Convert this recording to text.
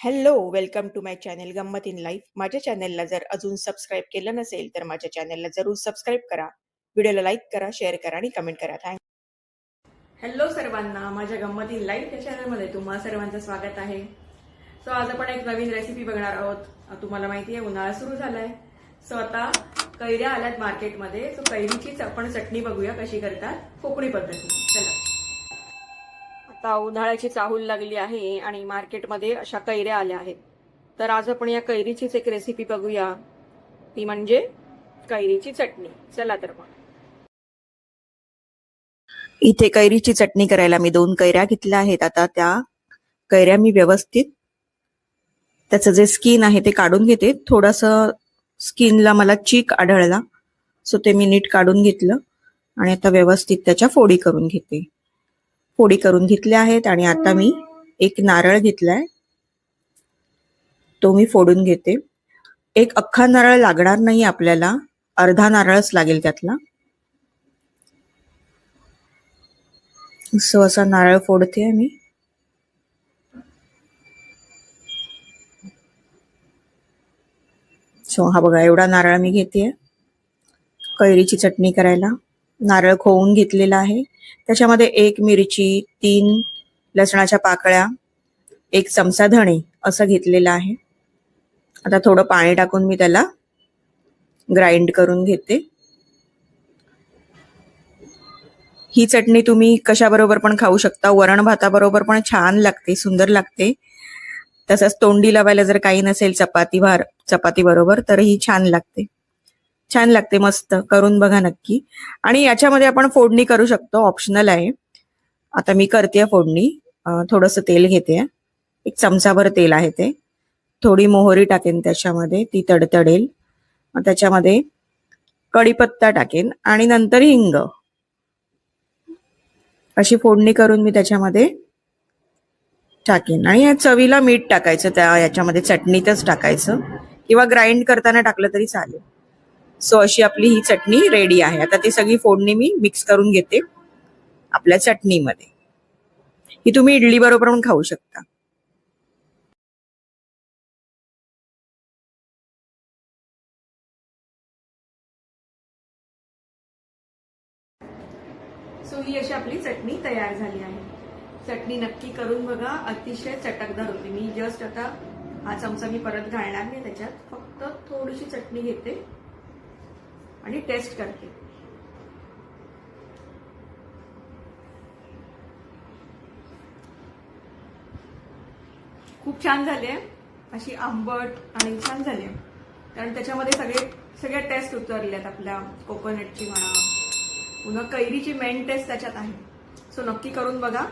Hello, welcome to my channel Gammat in life. माझ्या चॅनलला जर अजून सबस्क्राईब केलं नसेल तर माझ्या चॅनलला जरूर सबस्क्राईब करा. व्हिडिओला लाईक करा, शेअर करा आणि कमेंट करा. हॅलो सर्वांना, माझ्या गंमत इन लाईफ या चॅनलमध्ये तुम्हा सर्वांचं स्वागत आहे. सो आज आपण एक नवीन रेसिपी बघणार आहोत. तुम्हाला माहिती आहे उन्हाळा सुरू झालाय. सो आता कैऱ्या आल्यात मार्केटमध्ये. सो कैरीचीच आपण चटणी बघूया कशी करतात कोकणी पद्धतीने. चला, आता उन्हाळ्याची चाहूल लागली आहे आणि मार्केटमध्ये अशा कैऱ्या आल्या आहेत. तर आज आपण या कैरीचीच एक रेसिपी बघूया, ती म्हणजे कैरीची चटणी. चला तर मग. इथे कैरीची चटणी करायला मी 2 कैऱ्या घेतल्या आहेत. आता त्या कैऱ्या मी व्यवस्थित त्याचं जे स्किन आहे ते काढून घेते. थोडंसं स्किनला मला चीक आढळला, सो ते मी नीट काढून घेतलं आणि आता व्यवस्थित त्याच्या फोडी करून घेते. फोडी करून घेतल्या आहेत आणि आता मी एक नारळ घेतलाय, तो मी फोडून घेते. एक अख्खा नारळ लागणार नाही आपल्याला, अर्धा नारळच लागेल त्यातला. सो असा नारळ फोडते मी. सो हा बघा, एवढा नारळ मी घेते कैरीची चटणी करायला. नारळ खोवून घेतलेला आहे. त्याच्यामध्ये 1 मिरची, 3 लसणाच्या पाकळ्या, 1 चमचा धणे असं घेतलेलं आहे. आता थोडं पाणी टाकून मी त्याला ग्राइंड करून घेते. ही चटणी तुम्ही कशाबरोबर पण खाऊ शकता. वरण भाताबरोबर पण छान लागते, सुंदर लागते. तसंच तोंडी लावायला जर काही नसेल चपाती बरोबर तर ही छान लागते. छान लागते, मस्त. करून बघा नक्की. आणि याच्यामध्ये आपण फोडणी करू शकतो, ऑप्शनल आहे. आता मी करते फोडणी. थोडंसं तेल घेते, 1 चमचाभर तेल आहे ते. थोडी मोहरी टाकेन त्याच्यामध्ये, ती तडतडेल. त्याच्यामध्ये कढीपत्ता टाकेन आणि नंतर हिंग. अशी फोडणी करून मी त्याच्यामध्ये टाकेन. आणि या चवीला मीठ टाकायचं, त्या याच्यामध्ये चटणीतच टाकायचं किंवा ग्राइंड करताना टाकलं तरी चालेल. सो अशी आपली ही चटणी रेडी आहे. आता ती सगळी फोडणी मी मिक्स करून घेते आपल्या चटणीमध्ये. ही तुम्ही इडली बरोबर पण खाऊ शकता. सो ही अशी आपली चटणी तयार झाली आहे. चटणी नक्की करून बघा, अतिशय चटकदार होते. मी जस्ट आता हा चमचा मी परत घालणार नाही त्याच्यात, फक्त थोडीशी चटणी घेते आणि टेस्ट करते. खूप छान झाले, अशी आंबट आणि छान झाली, कारण त्याच्यामध्ये सगळ्या टेस्ट उतरल्यात आपल्या कोकोनटची म्हणा, पुन्हा कैरीची मेन टेस्ट त्याच्यात आहे. सो नक्की करून बघा.